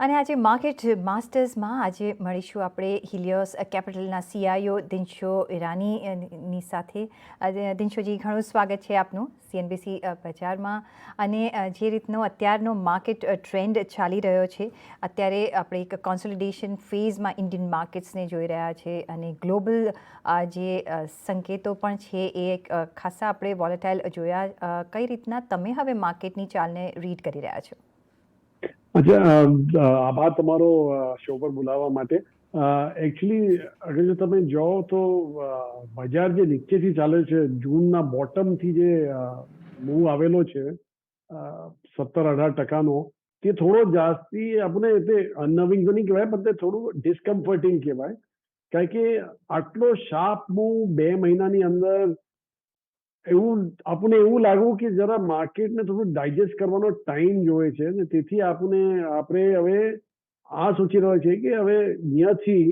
અને આજે માર્કેટ માસ્ટર્સમાં આજે મળીશું આપણે હિલિયોસ કેપિટલના CIO દિનશો ઈરાનીની સાથે. દિનશોજી, ઘણું સ્વાગત છે આપનું CNBC બજારમાં. અને જે રીતનો અત્યારનો માર્કેટ ટ્રેન્ડ ચાલી રહ્યો છે, અત્યારે આપણે એક કોન્સોલિડેશન ફેઝમાં ઇન્ડિયન માર્કેટ્સને જોઈ રહ્યા છે અને ગ્લોબલ જે સંકેતો પણ છે એ ખાસા આપણે વોલેટાઇલ જોયા. કઈ રીતના તમે હવે માર્કેટની ચાલને રીડ કરી રહ્યા છો? આભાર તમારો શો પર બોલાવવા માટે. એકચ્યુઅલી અગર જો તમે જાઓ તો બજાર જે નીચેથી ચાલે છે, જૂનના બોટમથી જે મૂવ આવેલો છે 17-18%, તે થોડો જાસ્તી આપણે તે અનનવિંગ તો નહીં કહેવાય, પણ તે થોડું ડિસ્કમ્ફર્ટિંગ કહેવાય. કારણ કે આટલો શાર્પ મૂવ 2 મહિનાની અંદર આપણને એવું લાગ્યું કે જરા માર્કેટને થોડું ડાયજેસ્ટ કરવાનો ટાઈમ જોઈએ છે ને, તેથી આપણે હવે આ સોચી રહ્યા છીએ કે હવે અહીંયાથી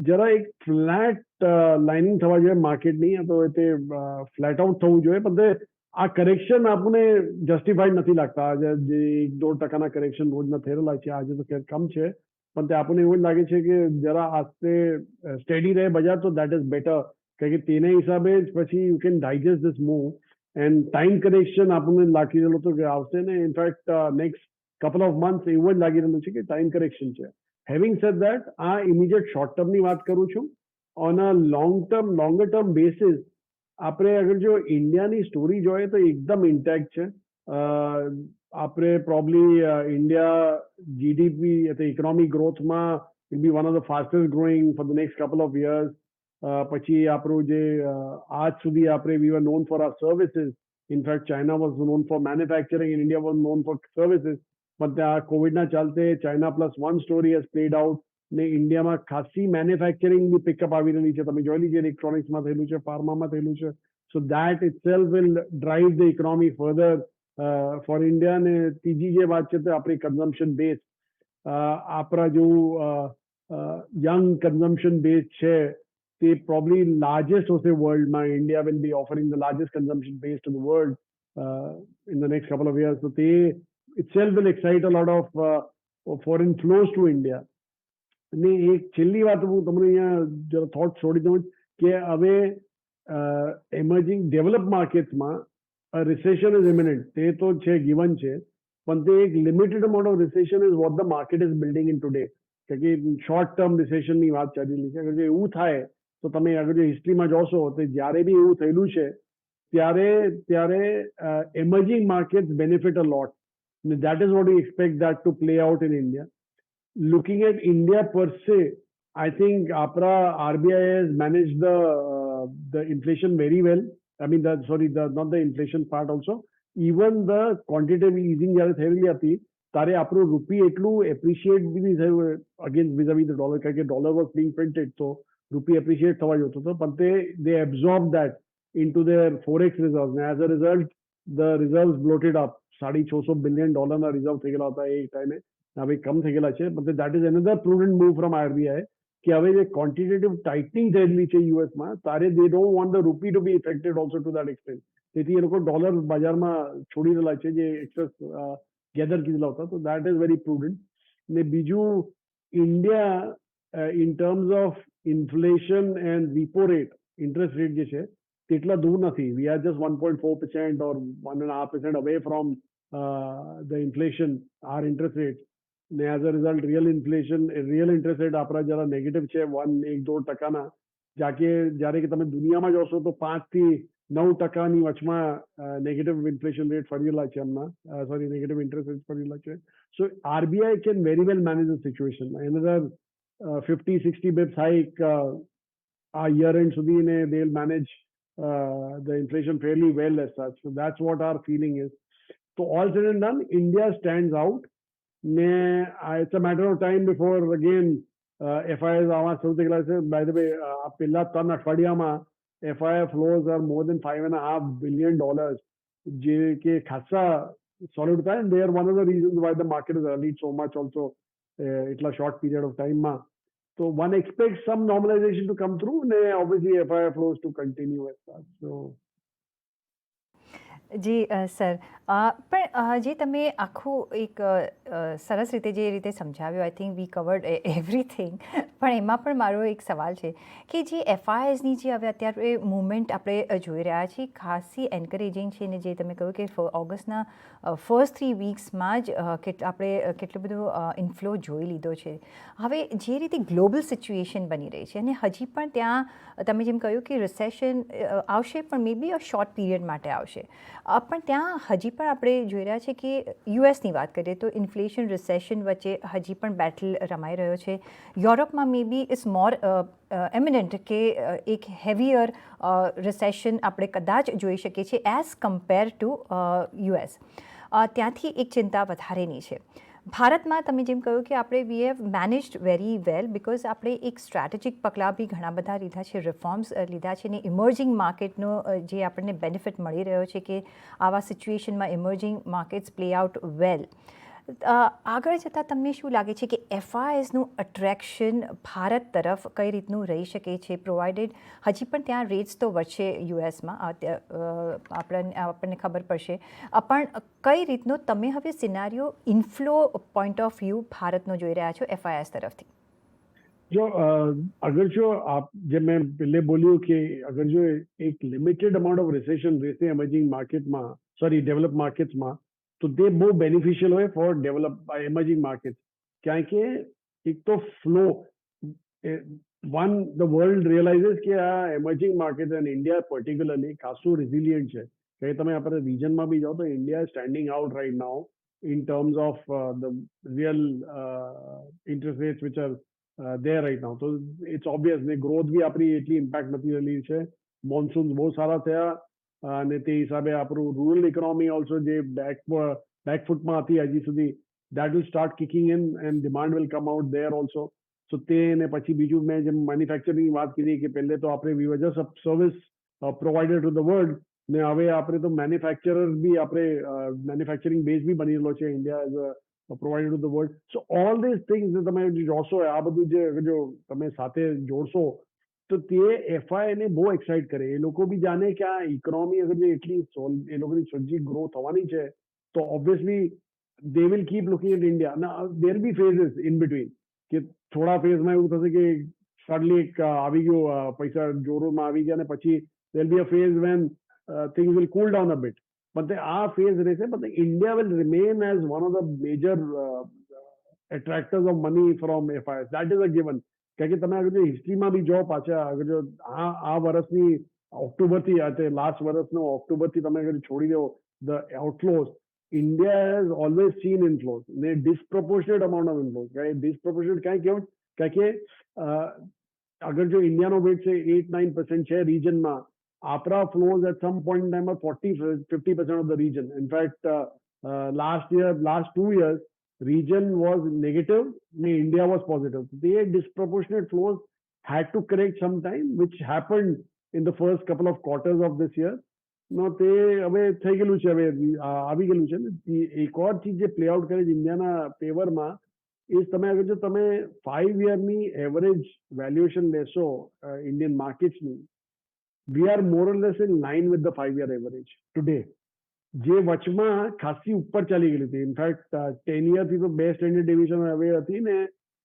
જરા એક ફ્લેટ લાઇનિંગ થવા જોઈએ માર્કેટની, તો તે ફ્લેટ આઉટ થવું જોઈએ. પણ આ કરેક્શન આપણને જસ્ટિફાઈડ નથી લાગતા. આજે જે 1-2% કરેક્શન રોજના થઈ રહેલા છે, આજે તો ખેર કમ છે, પણ તે આપણને એવું જ લાગે છે કે જરા આસ્તે સ્ટેડી રહે બજાર, તો દેટ ઇઝ બેટર. કારણ કે તેના હિસાબે જ પછી you can digest this move end time correction આપણને લાગી રહેલું હતું કે આવશે ને. In fact next couple of months એવું જ લાગી રહેલું છે કે ટાઈમ કરેક્શન છે. હેવિંગ સેડ ધેટ, આ ઇમિડિયેટ શોર્ટ ટર્મની વાત કરું છું. On a longer term basis આપણે અગર જો ઇન્ડિયાની સ્ટોરી જોઈએ તો એકદમ ઇન્ટેક્ટ છે. આપણે પ્રોબ્લી ઇન્ડિયા GDP એટલે ઇકોનોમિક ગ્રોથમાં will be one of the fastest growing for the next couple of years. પછી આપણું જે આજ સુધી આપણે we were known for our services. In fact China was known for manufacturing and India was known for services. પણ ત્યાં કોવિડના ચાલતે China +1 story has played out ને ઇન્ડિયામાં ખાસી મેન્યુફેક્ચરિંગની પિકઅપ આવી રહી છે. તમે જોઈ લીजिए ઇલેક્ટ્રોનિક્સમાં થયેલું છે, ફાર્મામાં થયેલું છે. So that itself will drive the economy further for India. ને ત્રીજી જે વાત છે તે આપણી કન્ઝમ્પશન બેઝ, આપણા જેવું યંગ કન્ઝમ્પશન બેઝ છે, તે probably largest of the world. India will be offering the largest consumption base to the world in the next couple of years. So they itself will excite a lot of foreign flows to India. અને એક છેલ્લી વાત હું તમને અહીંયા thought છોડી દઉં કે હવે એમર્જિંગ ડેવલપ માર્કેટ્સમાં રિસેશન ઇઝ ઇમિનન્ટ. તે તો છે, ગિવન છે, પણ તે એક limited amount of recession is what the market is building in today. કે શોર્ટ ટર્મ રિસેશનની વાત ચાલી રહી છે. અગર જો એવું થાય તો તમે અગર જો હિસ્ટ્રીમાં જોશો તો જ્યારે બી એવું થયેલું છે ત્યારે emerging markets benefit a lot. That is what you expect that to play out in India. Looking at India per se, I think APRA RBI has managed the inflation very well. I mean, not the inflation part also. Even the quantitative easing જ્યારે થયેલી હતી ત્યારે આપણું રૂપી એટલું appreciate બી નહીં થયું against vis-a-vis the dollar. કારણ કે ડોલર વોઝ બીંગ પ્રિન્ટેડ, તો રૂપી એપ્રિશિએટ થવા જોતો હતો, પણ they absorbed that into their forex reserves. And as a result, the reserves bloated up. $650 billion reserve થઈ ગયેલા હતા એ ટાઈમે. હવે કમ થઈ ગયેલા છે. but that is another prudent move from RBI કે હવે જે ક્વોન્ટિટેટિવ ટાઇટનિંગ થયેલી છે યુએસમાં, તારે they don't want the rupee to be affected also to that extent. તેથી એ લોકો ડોલર બજારમાં છોડી રહેલા છે જે એક્સેસ ગેધર કરેલા હતા. તો that is very prudent. ને બીજું, India in terms of inflation and repo rate, interest rate જે છે તેટલા દૂર નથી. We are just 1.4% or 1.5% away from the inflation, our interest rate. ને as a result real interest rate આપણા જરા નેગેટિવ છે 1-2%. જ્યારે કે તમે દુનિયામાં જોશો તો 5-9% વચમાં નેગેટિવ ઇન્ફ્લેશન રેટ ફરેલા છે હમણાં. નેગેટિવ ઇન્ટરેસ્ટ રેટ ફરેલા છે. સો RBI can very well manage the situation. Another 50-60 bips hike આ year end સુધી, ને they'll manage the inflation fairly well as such. So that's what our feeling is. So all said and done, India stands out. It's a matter of time before again FIIs આમાં શરૂ થઈ ગયેલા છે. By the way, પેલા 3 અઠવાડિયામાં FII flows are more than $5.5 billion, જે કે ખાસા solid હતા. And they are one of the reasons why the market has rallied so much also એટલા short period of time માં. So one expects some normalization to come through, and obviously FII flows to continue as such. So G sir, પણ જે તમે આખું એક સરસ રીતે જે રીતે સમજાવ્યું, I think we covered everything. પણ એમાં પણ મારો એક સવાલ છે કે જે એફઆઈએસની જે હવે અત્યારે મુવમેન્ટ આપણે જોઈ રહ્યા છીએ, ખાસી એન્કરેજિંગ છે. ને જે તમે કહ્યું કે ઓગસ્ટના ફર્સ્ટ 3 વીક્સમાં જ આપણે કેટલું બધું ઇન્ફ્લો જોઈ લીધો છે. હવે જે રીતે ગ્લોબલ સિચ્યુએશન બની રહી છે અને હજી પણ ત્યાં તમે જેમ કહ્યું કે રિસેશન આવશે, પણ મે બી અ શોર્ટ પીરિયડ માટે આવશે. પણ ત્યાં હજી પણ આપણે જોઈ રહ્યા છીએ કે યુએસની વાત કરીએ તો ઇન્ફ્લેશન રિસેશન વચ્ચે હજી પણ બેટલ રમાઈ રહ્યો છે. યુરોપમાં મે બી ઇઝ મોર એમિનન્ટ કે એક હેવીયર રિસેશન આપણે કદાચ જોઈ શકીએ છીએ એઝ કમ્પેર ટુ યુએસ. ત્યાંથી એક ચિંતા વધારેની છે. ભારતમાં તમે જેમ કહ્યું કે આપણે we have મેનેજડ very well because આપણે એક સ્ટ્રેટેજિક પગલાં બી ઘણા બધા લીધા છે, રિફોર્મ્સ લીધા છે. ને ઇમર્જિંગ માર્કેટનો જે આપણને બેનિફિટ મળી રહ્યો છે કે આવા સિચ્યુએશનમાં ઇમર્જિંગ માર્કેટ્સ પ્લે આઉટ વેલ. આગળ જતાં તમને શું લાગે છે કે એફઆઈએસનું અટ્રેક્શન ભારત તરફ કઈ રીતનું રહી શકે છે, પ્રોવાઇડેડ હજી પણ ત્યાં રેટ્સ તો વધશે યુએસમાં, આપણને ખબર પડશે. પણ કઈ રીતનો તમે હવે સિનારીઓ ઇન્ફ્લો પોઈન્ટ ઓફ વ્યૂ ભારતનો જોઈ રહ્યા છો એફઆઈએસ તરફથી? जो अगर जो आप जब मैं पहले बोलियो कि अगर जो एक लिमिटेड अमाउंट ऑफ रिसेशन रहते इमर्जिंग मार्केट में, सॉरी डेवलप मार्केट्स में, तो તે બહુ બેનિફિશિયલ હોય ફોર ડેવલપ એમર્જિંગ માર્કેટ. કારણ કે એક તો flow, one the world realizes કે આ એમર્જિંગ માર્કેટ અને ઇન્ડિયા પર્ટિક્યુલરલી ખાસું રિઝિલિયન્ટ છે. કે તમે આપણે રિજનમાં બી જાઓ તો India standing out right now in terms of the real interest rates which are there right now. તો ઇટ્સ ઓબ્વિયસ ને ગ્રોથ બી આપણી એટલી ઇમ્પેક્ટ નથી રહેલી છે. મોન્સૂન બહુ સારા થયા અને તે હિસાબે આપણું રૂરલ ઇકોનોમી ઓલ્સો જે બેકફૂટમાં હતી હજી સુધી, that will start kicking in and demand will come out there also. So તે ને પછી બીજું મેં જેમ મેન્યુફેક્ચરિંગની વાત કરી કે પહેલે તો આપણે we were just service provider to the world, ને હવે આપણે તો મેન્યુફેક્ચરર બી આપણે મેન્યુફેક્ચરિંગ બેઝ બી બની રહેલો છે India as a provided to the world. So all these things તમે જોશો, આ બધું જે જો તમે સાથે જોડશો તો તે એફઆઈ ને બહુ એક્સાઇટ કરે. એ લોકો બી જાણે કે આ ઇકોનોમી અગર જે એટલી એ લોકોની સર્જી ગ્રો થવાની છે તો obviously they will keep looking at India. ના દેર બી ફેઝિસ ઇન બિટવીન કે થોડા ફેઝમાં એવું થશે કે સડનલી એક આવી ગયો પૈસા જોરોમાં આવી ગયા ને પછી there be a phase when things will cool down a bit. But the our phase race, but the India will remain as one of the major attractors of money from FIS. That is a given. કારણ કે તમે અગર હિસ્ટ્રીમાં બી જો પાછા અગર જો આ વર્ષની ઓક્ટોબરથી લાસ્ટ વર્ષનો ઓક્ટોબરથી તમે અગર છોડી દો the આઉટફ્લોઝ, India has always seen inflows. ને disproportionate amount of inflows. Disproportionate ક્યાં કેવું? કારણ કે અગર જો ઇન્ડિયાનો વેટ છે 8-9% છે રિજનમાં, આપણા flows at some point in time are 40-50% of the region. In fact, last 2 years, region was negative, India was positive. The disproportionate flows had to correct some time, which happened in the first couple of quarters of this year. No, તે હવે થઈ ગયેલું છે, હવે આવી ગયેલું છે ને. એક ઓર ચીજ જે પ્લે આઉટ કરે છે ઇન્ડિયાના ફેવરમાં એ તમે અગર જો તમે 5 યરની એવરેજ વેલ્યુએશન લેશો Indian માર્કેટ્સની, we are more or less in line with the 5-year average today. જે વચમાં ખાસી ઉપર ચાલી ગયેલી હતી. ઇનફેક્ટ 10 યરથી તો 2 સ્ટેન્ડર્ડ ડિવિઝન હવે હતી ને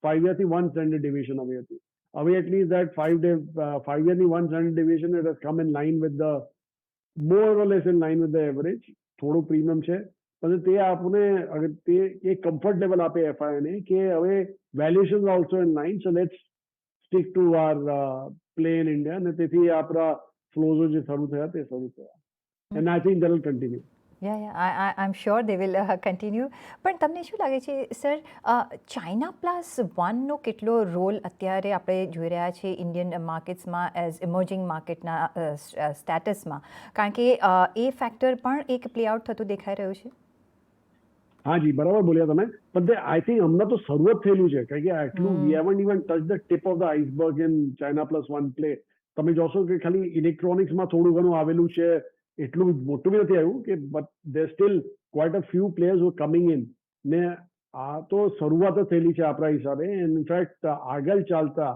5 યરથી 1 સ્ટેન્ડર્ડ ડિવિઝન હવે હતી. હવે એટલીસ્ટ દેટ 5 યરની 1 standard division it has come in line with the more or less in line with the average. થોડું પ્રીમિયમ છે પણ તે આપણને અગર તે એક કમ્ફર્ટ લેવલ આપે એફઆઈને કે હવે valuation also in line. So let's stick to our play in India. અને તેથી આપણા ફ્લોઝો જે શરૂ થયા તે શરૂ થયા. And I think that will continue. I am sure they will continue. પણ તમને શું લાગે છે સર, ચાઇના +1નો કેટલો રોલ અત્યારે આપણે જોઈ રહ્યા છીએ ઇન્ડિયન માર્કેટ્સમાં એઝ ઇમર્જિંગ માર્કેટના સ્ટેટસમાં? કારણ કે એ ફેક્ટર પણ એક પ્લે આઉટ થતું દેખાઈ રહ્યું છે. હા જી, બરાબર બોલ્યા તમે. પણ આઈ થિંક હમણાં તો શરૂઆત થયેલું છે કારણ કે આટલું we haven't even touch the tip of the iceberg in China +1 play. તમે જોશો કે ખાલી ઇલેક્ટ્રોનિક્સમાં થોડું ઘણું આવેલું છે, એટલું મોટું બી નથી આવ્યું કે, but there steel quite a few players who coming in. ને આ તો શરૂઆત જ થયેલી છે આપણા હિસાબે. ઇનફેક્ટ આગળ ચાલતા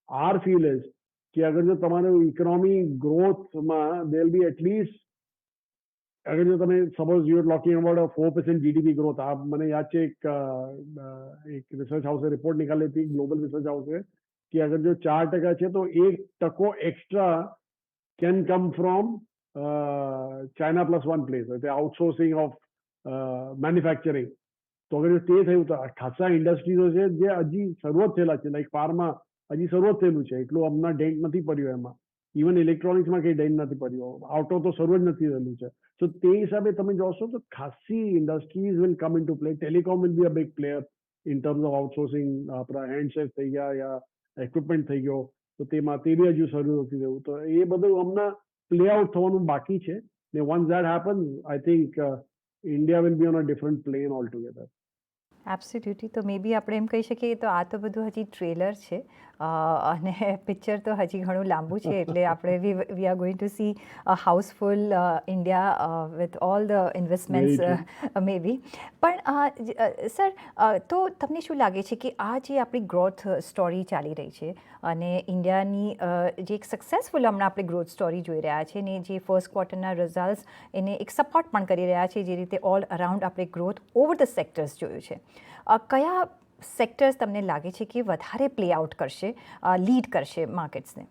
આર ફીલ ઇઝ કે અગર જો તમારું ઇકોનોમી ગ્રોથમાં દેર બી એટલીસ્ટ અગર જો તમે suppose you are talking about a 4% GDP growth, આ મને યાદ છે એક રિસર્ચ હાઉસે રિપોર્ટ નિકાલી હતી, ગ્લોબલ રિસર્ચ હાઉસે, કે અગર જો 4% છે તો 1% extra can come from China plus one place, the outsourcing of manufacturing. તો અગર તે થયું તો ખાસા ઇન્ડસ્ટ્રીઝો છે જે હજી શરૂઆત થયેલા છે, લાઈક ફાર્મા હજી શરૂઆત થયેલું છે, એટલું હમણાં ડેન્ટ નથી પડ્યું એમાં. ઇવન ઇલેક્ટ્રોનિક્સમાં કંઈ ડેન્ટ નથી પડ્યું, આઉટો તો શરૂ જ નથી થયેલું છે. તો તે હિસાબે તમે જોશો તો ખાસી industries will come in to play. Telecom will be a big player in terms of outsourcing. આપણા હેન્ડસેટ થઈ ગયા યા ઇક્વિપમેન્ટ થઈ ગયો, તો તેમાં તે બી હજુ શરૂ નથી થયું. તો એ બધું હમણાં પ્લે આઉટ થવાનું બાકી છે. ને once that happens, I think India will be on a different plane all together. Absolutely. તો મે બી આપણે એમ કહી શકીએ તો આ તો બધું હજી ટ્રેલર છે, અને પિક્ચર તો હજી ઘણું લાંબુ છે, એટલે આપણે we are going to see a housefull India with all the investments may be. પણ સર, તો તમને શું લાગે છે કે આ જે આપણી ગ્રોથ સ્ટોરી ચાલી રહી છે, અને ઇન્ડિયાની જે એક સક્સેસફુલ હમણાં આપણે ગ્રોથ સ્ટોરી જોઈ રહ્યા છે, ને જે ફર્સ્ટ ક્વાર્ટરના રિઝલ્ટ્સ એને એક સપોર્ટ પણ કરી રહ્યા છે, જે રીતે ઓલ અરાઉન્ડ આપણે ગ્રોથ ઓવર ધ સેક્ટર્સ જોયું છે, કયા સેક્ટર્સ તમને લાગે છે કે વધારે પ્લે આઉટ કરશે, લીડ કરશે માર્કેટ્સને?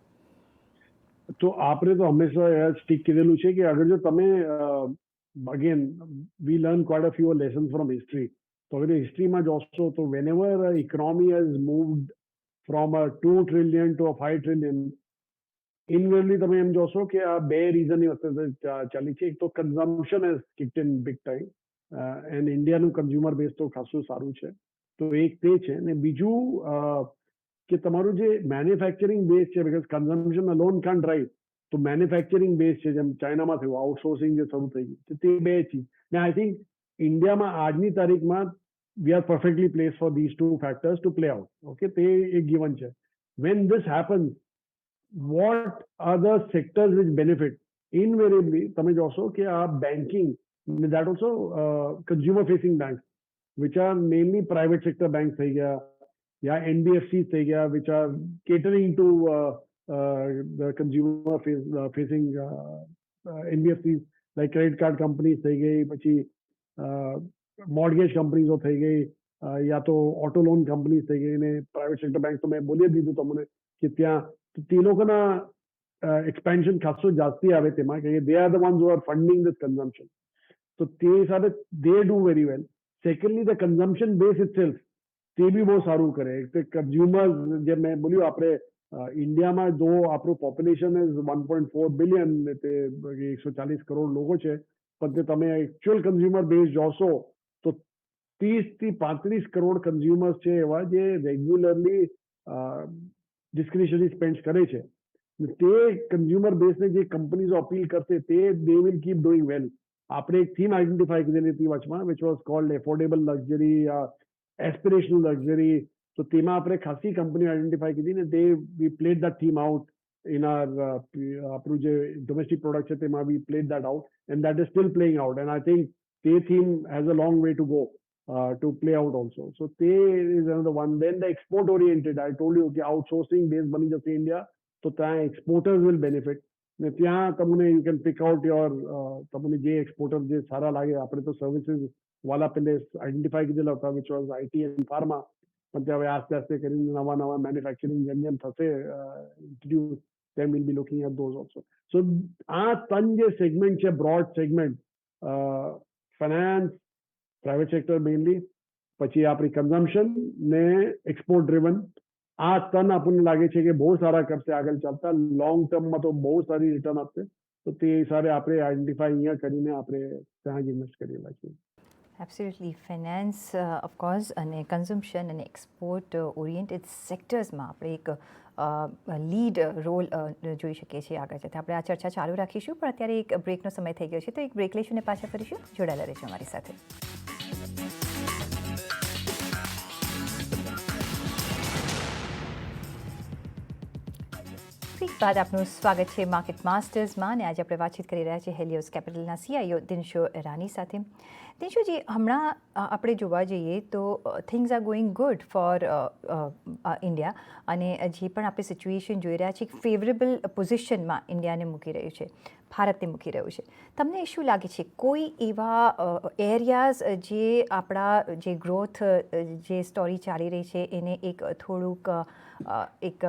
તો આપણે તો હંમેશા સ્ટીક કરેલું છે કે અગર જો તમે again we learn quite a few lessons from history. તો અગર હિસ્ટ્રીમાં જોશો તો whenever economy has moved from a 2 trillion to a 5 trillion, invariably તમે એમ જોશો કે આ બે રીઝનની વચ્ચે ચાલી છે. એક તો consumption has kicked in big time, and ઇન્ડિયાનું કન્ઝ્યુમર બેઝ તો ખાસું સારું છે, તો એક તે છે. ને બીજું કે તમારું જે મેન્યુફેક્ચરિંગ બેઝ છે, because consumption alone can't drive, તો મેન્યુફેક્ચરિંગ બેઝ છે, જેમ ચાઇનામાં થયું આઉટસોર્સિંગ જે શરૂ થઈ ગયું, તે બે ચીજ. ને આઈ થિંક ઇન્ડિયામાં આજની તારીખમાં we are perfectly place for these two factors to play out. Okay, તે એક ગિવન છે. When this happens, what are the sectors which benefit? Invariably, તમે જોશો કે આ banking, that also consumer facing banks, which are mainly private sector banks થઈ ગયા, या NBFCs થઈ ગયા, which are catering to the consumer facing NBFCs, like credit card companies થઈ ગઈ, પછી mortgage companies થઈ ગઈ, या તો auto loan companies થઈ ગઈ. ને private sector banks તો મેં બોલી દીધું તમને કે ત્યાં તે લોકોના એક્સપેન્શન ખાસું જાસ્તી આવે તેમાં, કે they are the once who are funding this consumption. તો તે હિસાબે they do very well. Secondly, the consumption base itself તે બી બહુ સારું કરે. કન્ઝ્યુમર, જે મેં બોલ્યું, આપણે ઇન્ડિયામાં જો આપણું પોપ્યુલેશન ઇઝ 1.4 બિલિયન, તે 140 કરોડ લોકો છે, પણ તે તમે એકચ્યુઅલ કન્ઝ્યુમર બેઝ જોશો તો 30 થી 35 કરોડ કન્ઝ્યુમર્સ છે એવા જે રેગ્યુલરલી ડિસ્ક્રિશનરી સ્પેન્ડ કરે છે. તે કન્ઝ્યુમર બેઝને જે કંપનીઝો અપીલ કરશે, તે they will keep doing well. આપણે એક થીમ આઈડેન્ટિફાઈ કરેલી હતી વચમાં, which was called affordable luxury, aspirational luxury. તો તેમાં આપણે ખાસી કંપની આઈડેન્ટિફાઈ કીધી, ને તે we played that theme out in our આપણું જે ડોમેસ્ટિક પ્રોડક્ટ છે તેમાં we played that out, and that is still playing out. And I think તે theme has a long way to go to play out also. So they is another one. Then the export oriented, I told you, કે outsourcing based બની જશે India, તો ત્યાં exporters will benefit. ને ત્યાં તમને you can pick out your તમને જે exporter જે સારા લાગે. આપણે તો services વાળા પહેલે આઈડેન્ટિફાઈ કરેલા હતા, which was IT and pharma, પણ ત્યાં હવે આસ્તે આસ્તે કરીને નવા મેન્યુફેક્ચરિંગ જેમ થશે introduce, then we'll be looking at those also. So આ ત્રણ જે સેગમેન્ટ છે, broad segment, finance, private sector mainly, પછી આપણી કન્ઝમ્પશન ને એક્સપોર્ટ ડ્રિવન, આ ત્રણ આપણને લાગે છે કે બહુ સારા કરશે આગળ ચાલતા. લોંગ ટર્મમાં તો બહુ સારી રિટર્ન આપશે. તો તે હિસાબે આપણે આઈડેન્ટિફાઈ અહીંયા કરીને આપણે ત્યાં જ ઇન્વેસ્ટ કરેલા છીએ. એબ્સોલ્યુટલી. ફાઇનાન્સ, ઓફકોર્સ, અને કન્ઝમ્પશન અને એક્સપોર્ટ ઓરિએન્ટેડ સેક્ટર્સમાં આપણે એક લીડ રોલ જોઈ શકીએ છીએ આગળ જતાં. આપણે આ ચર્ચા ચાલુ રાખીશું, પણ અત્યારે એક બ્રેકનો સમય થઈ ગયો છે, તો એક બ્રેક લઈશું ને પાછા ફરીશું. જોડાયેલા રહેજો અમારી સાથે. બ્રેક બાદ આપનું સ્વાગત છે માર્કેટ માસ્ટર્સમાં, અને આજે આપણે વાતચીત કરી રહ્યા છીએ હેલિયોસ કેપિટલના સીઆઈઓ દિનશો રાની સાથે. દિનશોજી, હમણાં આપણે જોવા જઈએ તો things are going good for India, અને જે પણ આપણે સિચ્યુએશન જોઈ રહ્યા છીએ, ફેવરેબલ પોઝિશનમાં ઇન્ડિયાને મૂકી રહ્યું છે. ભારતને મૂકી રહ્યું છે. તમને શું લાગે છે કોઈ એવા એરિયાઝ જે આપણા જે ગ્રોથ જે સ્ટોરી ચાલી રહી છે એને એક થોડુંક એક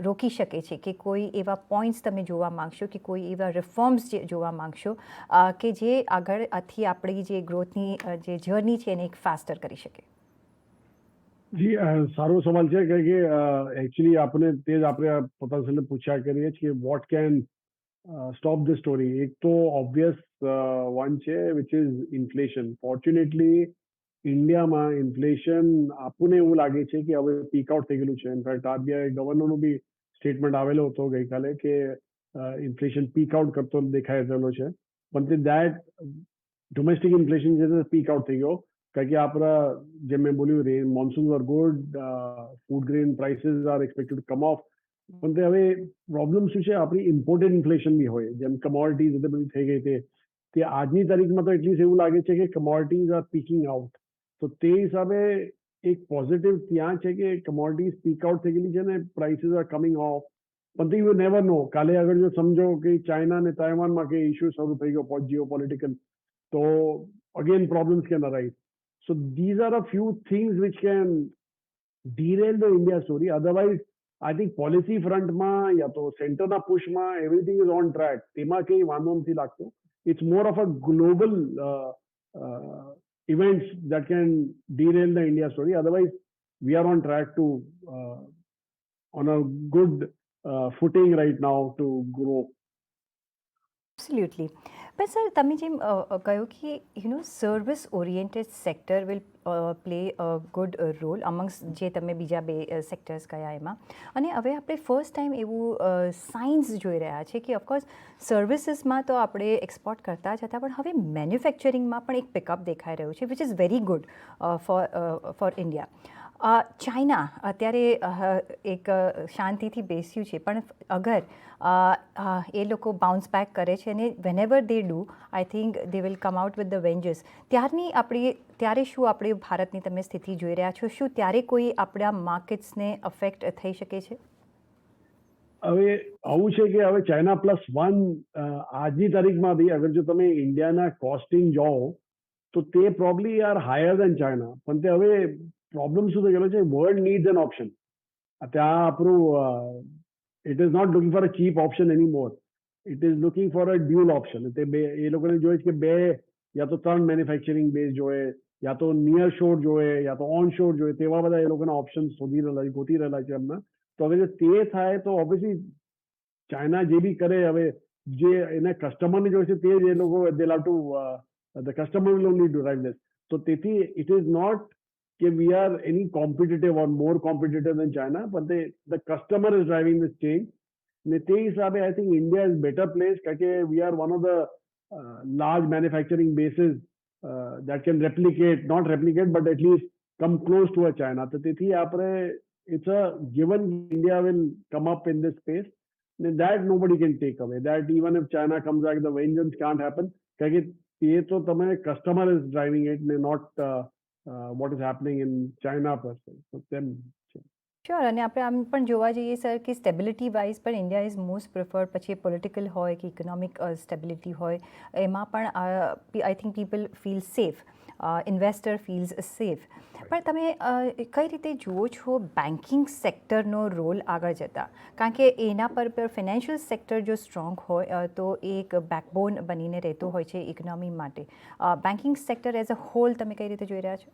રોકી શકે છે કે કોઈ એવા પોઈન્ટ્સ તમે જોવા માંગશો કે કોઈ એવા રિફોર્મ્સ જે જોવા માંગશો કે જે આગળથી આપણી જે ગ્રોથની જે જર્ની છે એને એક ફાસ્ટર કરી શકે? જી સારો સવાલ છે કે એકચ્યુઅલી આપણે તે જ આપણે પોતાના સાથે પૂછ્યા કરીએ છીએ કે what can stop the story. એક તો ઓબ્વિયસ વન છે વિચ ઇઝ ઇન્ફ્લેશન. ફોર્ચ્યુનેટલી ઇન્ડિયામાં ઇન્ફ્લેશન આપણને એવું લાગે છે કે હવે પીક આઉટ થઈ ગયેલું છે. ઇનફેક્ટ આરબીઆઈ ગવર્નરનું બી સ્ટેટમેન્ટ આવેલો હતો ગઈકાલે કે ઇન્ફ્લેશન પીક આઉટ કરતો દેખાઈ રહેલો છે. પણ તે દેટ ડોમેસ્ટિક ઇન્ફ્લેશન છે તે પીક આઉટ થઈ ગયો. કારણ કે આપણા જેમ મેં બોલ્યું monsoon are good, food grain prices are expected to come off. પણ તે હવે પ્રોબ્લેમ શું છે, આપણી ઇમ્પોર્ટેડ ઇન્ફ્લેશન બી હોય જેમ કમોડિટીઝ એટલે બધી થઈ ગઈ તે આજની તારીખમાં તો એટલીસ્ટ એવું લાગે છે કે કમોડિટીઝ આર પીકિંગ આઉટ. તો તે હિસાબે એક પોઝિટિવ ત્યાં છે કે કમોડિટીઝ પીક આઉટ થઈ ગયેલી છે ને પ્રાઇસીસ આર કમિંગ ઓફ. પણ તે યુ નેવર નો, કાલે આગળ જો સમજો કે ચાઇના અને તાઇવાનમાં કે ઇસ્યુ શરૂ થઈ ગયો જીઓ પોલિટિકલ, તો again problems can arise. So these are a few things which can derail the India story. Otherwise, I think policy front માં યા તો સેન્ટરના પુશમાં everything is on track. તેમાં કંઈ વાંધો નથી લાગતો. It's more of a global events that can derail the India story. Otherwise, we are on track to on a good footing right now to grow. Absolutely. પણ sir તમે જેમ કહ્યું કે service oriented sector will play a good role amongst જે તમે બીજા બે sectors કયા એમાં. અને હવે આપણે ફર્સ્ટ ટાઈમ એવું સાઇન્સ જોઈ રહ્યા છે કે ઓફકોર્સ સર્વિસીસમાં તો આપણે એક્સપોર્ટ કરતા જ હતા, પણ હવે મેન્યુફેક્ચરિંગમાં પણ એક પિકઅપ દેખાઈ રહ્યું છે which is very good for India. China અત્યારે એક શાંતિથી બેસ્યું છે, પણ અગર એ લોકો બાઉન્સ બેક કરે છે અને whenever they do I think they will come out with the avengers. ત્યારે શું આપણે ભારતની તમે સ્થિતિ જોઈ રહ્યા છો? શું ત્યારે કોઈ આપણા માર્કેટ્સને અફેક્ટ થઈ શકે છે? હવે આવું છે કે હવે ચાઇના +1 આજની તારીખમાં બી અગર જો તમે ઇન્ડિયાના કોસ્ટિંગ જાઓ તો તે પ્રોબ્લી આર હાયર દેન ચાઇના. પણ તે હવે પ્રોબ્લેમ શું થઈ ગયેલો છે, વર્લ્ડ નીડ્સ એન ઓપ્શન. ત્યાં આપણું it is not looking for a cheap option any more. It is looking for a dual option. તે બે એ લોકોને જોઈએ છે કે બે યા તો 3 મેન્યુફેક્ચરિંગ બેઝ જોઈએ, યા તો નિયર શોર જોઈએ, યા તો ઓન શોર જોઈએ. તેવા બધા એ લોકોના ઓપ્શન શોધી રહેલા છે, ગોતી રહેલા છે એમના. તો હવે જો તે થાય તો ઓબ્વિયસલી ચાઇના જે બી કરે, હવે જે એના કસ્ટમરને જોઈશે તે જ એ લોકો they have to the customer will only drive this. તો તેથી ઇટ ઇઝ નોટ કે we are any competitive or more competitive than China, but the customer is driving this change. ને તે હિસાબે I think India is better placed કારણ કે we are one of the large manufacturing bases that can not replicate, but at least come close to a China. તો તેથી આપણે it's a given India will come up in this space. That nobody can take away. That even if China comes back, the vengeance can't happen. કારણ કે એ તો તમે customer is driving it, not what is happening in China per se. So them. Sure. અને આપણે આમ પણ જોવા જઈએ સર કે સ્ટેબિલિટી વાઇઝ પણ ઇન્ડિયા ઇઝ મોસ્ટ પ્રિફર્ડ. પછી પોલિટિકલ હોય કે ઇકોનોમિક સ્ટેબિલિટી હોય, એમાં પણ I think people feel safe, investor feels safe. પણ તમે કઈ રીતે જુઓ છો બેન્કિંગ સેક્ટરનો રોલ આગળ જતાં? કારણ કે એના પર ફિનાન્શિયલ સેક્ટર જો સ્ટ્રોંગ હોય તો એ એક બેકબોન બનીને રહેતો હોય છે ઇકોનોમી માટે. Banking sector as a whole તમે કઈ રીતે જોઈ રહ્યા છો?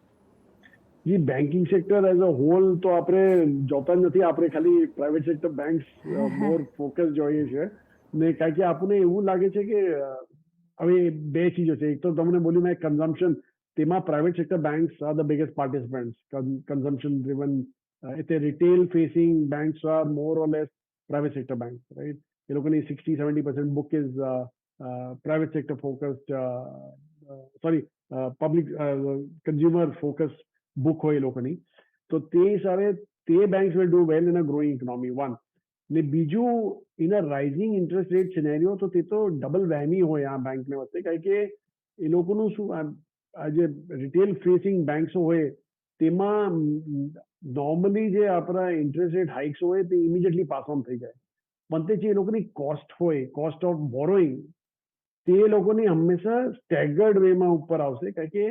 જી, banking sector as a whole તો આપણે જોતા જ નથી. આપણે ખાલી private sector banks more focus જોઈએ છે. ને કારણ કે આપણને એવું લાગે છે કે હવે બે ચીજો છે. એક તો તમને બોલ્યું મેં કન્ઝમ્પશન, તેમાં private sector banks are the biggest participants. Consumption driven એટલે retail facing banks are more or less private sector banks, right. એ લોકોની 60-70% book is private sector focused, sorry public consumer focus book હોય એ લોકોની. તો તે હિસાબે તે banks will do well in a growing economy, one. ને બીજું, in a rising interest rate scenario તો તે તો ડબલ વહેમી હોય આ બેંકને વચ્ચે. કારણ કે એ લોકોનું શું, આ જે રિટેલ ફેસિંગ બેંક્સો હોય તેમાં નોર્મલી જે આપણા ઇન્ટરેસ્ટ રેટ હાઇક્સ હોય તે ઇમિડિયેટલી પાસ ઓન થઈ જાય. પણ તે જે એ લોકોની કોસ્ટ હોય, કોસ્ટ ઓફ બોરોઈંગ, તે લોકોની હંમેશા સ્ટેગર્ડ વેમાં ઉપર આવશે, કારણ કે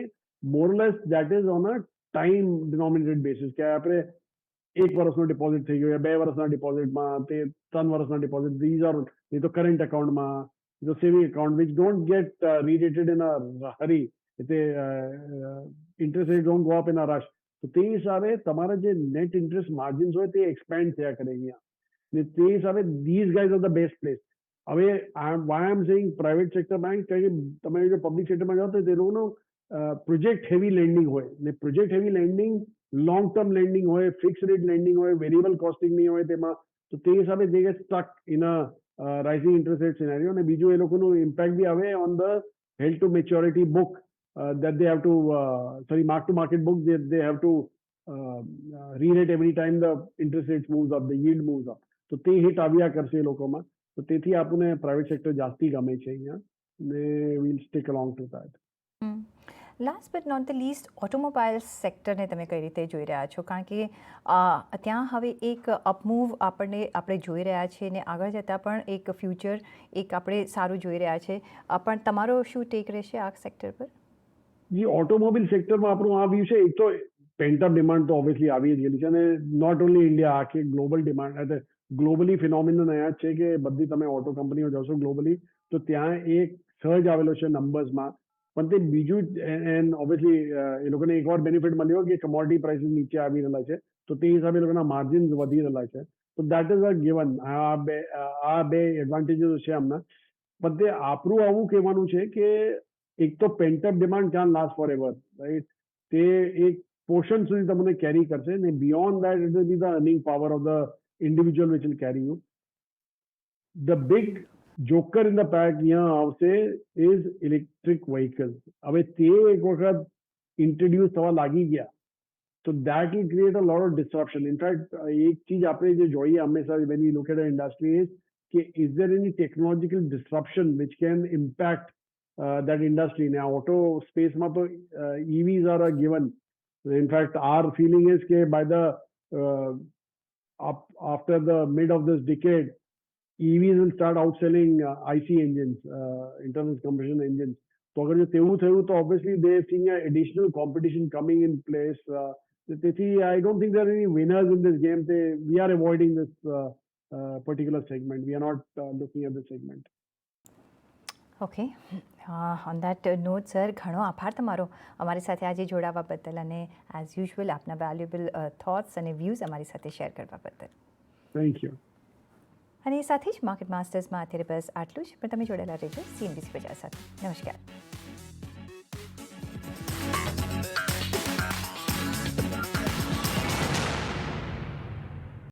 more less that is on a time denominated basis, કે આપણે 1 વર્ષનો ડિપોઝિટ થઈ ગયો, 2 વર્ષના ડિપોઝિટમાં, તે 3 વર્ષના ડિપોઝિટ, ધીઝ આર નહીં તો કરંટ અકાઉન્ટમાં, જો saving account which don't get rerated in a hurry, એટલે interest rate don't go up in a rush. તો તે હિસાબે તમારા જે નેટ ઇન્ટરેસ્ટ માર્જિન્સ હોય તે એક્સપેન્ડ થયા કરે અહીંયા, ને તે હિસાબે these guys are the best place. હવે why I am saying private sector bank, કારણ કે તમે જો પબ્લિક સેક્ટરમાં જાઓ તો તે લોકોનું પ્રોજેક્ટ હેવી લેન્ડિંગ હોય, ને project heavy lending long term lending હોય, ફિક્સ રેટ લેન્ડિંગ હોય, વેરિયેબલ કોસ્ટિંગ નહીં હોય તેમાં. તો તે હિસાબે they get stuck in a rising interest rate scenario. અને બીજું એ લોકોનું ઇમ્પેક્ટ બી આવે on the held to maturity book that they have to mark to market book, they have to re-rate every time the interest rates moves up, the yield moves up. તો તે hit આવ્યા કરશે એ લોકોમાં. તો તેથી આપણને પ્રાઇવેટ સેક્ટર જાસ્તી ગમે છે અહીંયા, ને will stick along to that. Last but not the least, automobile સેક્ટરને તમે કઈ રીતે જોઈ રહ્યા છો? કારણ કે ત્યાં હવે એક અપમૂવ આપણે જોઈ રહ્યા છીએ, ને આગળ જતાં પણ એક ફ્યુચર એક આપણે સારું જોઈ રહ્યા છે. પણ તમારો શું ટેક રહેશે આ સેક્ટર પર? જી, ઓટોમોબાઈલ સેક્ટરમાં આપણું આ વ્યૂ છે. એક તો પેન્ટઅપ ડિમાન્ડ તો ઓબ્વિયસલી આવી જ ગયેલી છે, અને નોટ ઓનલી ઇન્ડિયા, આખી ગ્લોબલ ડિમાન્ડ, એટલે ગ્લોબલી ફિનોમિનન અહીંયા જ છે કે બધી તમે ઓટો કંપનીઓ જશો ગ્લોબલી તો ત્યાં એક સર્જ આવેલો છે નંબર્સમાં. પણ તે બીજું એન્ડ ઓબ્વિયસલી એ લોકોને એક વાર બેનિફિટ મળ્યો કે કમોડિટી પ્રાઇસીસ નીચે આવી રહેલા છે, તો તે હિસાબે એ લોકોના માર્જિન્સ વધી રહેલા છે. તો દેટ ઇઝ અ ગિવન. આ બે એડવાન્ટેજીસ છે હમણાં. પણ તે આપણું આવું કહેવાનું છે કે એક તો pent up demand can't last for ever, right? તે એક પોર્શન સુધી તમને કેરી કરશે, ને beyond that it will be the earning power of the individual which will carry you. The big joker in the pack અહીંયા આવશે ઇઝ ઇલેક્ટ્રિક વ્હીકલ. હવે તે એક વખત ઇન્ટ્રોડ્યુસ થવા લાગી ગયા તો that will create a lot of disruption. In fact એક ચીજ આપણે જે જોઈએ હંમેશા when you look at a industry is કે is there any technological disruption which can impact that industry. Now, auto space ma to EVs are a given. In fact, our feeling is that by the after the mid of this decade, EVs will start outselling IC engines, internal combustion engines. So, agar jo tevu thayu, to obviously they are seeing an additional competition coming in place. I don't think there are any winners in this game. We are avoiding this particular segment. We are not looking at this segment. Okay, on that note sir, ઘણો આભાર તમારો અમારી સાથે આજે જોડાવા બદલ, અને as usual આપના વેલ્યુએબલ થોટ્સ અને વ્યૂઝ અમારી સાથે શેર કરવા બદલ. Thank you. અને સાથે જ માર્કેટ માસ્ટર્સમાં અત્યારે બસ આટલું જ, પણ તમે જોડાયેલા રહેજો CNBC બજાર સાથે. નમસ્કાર.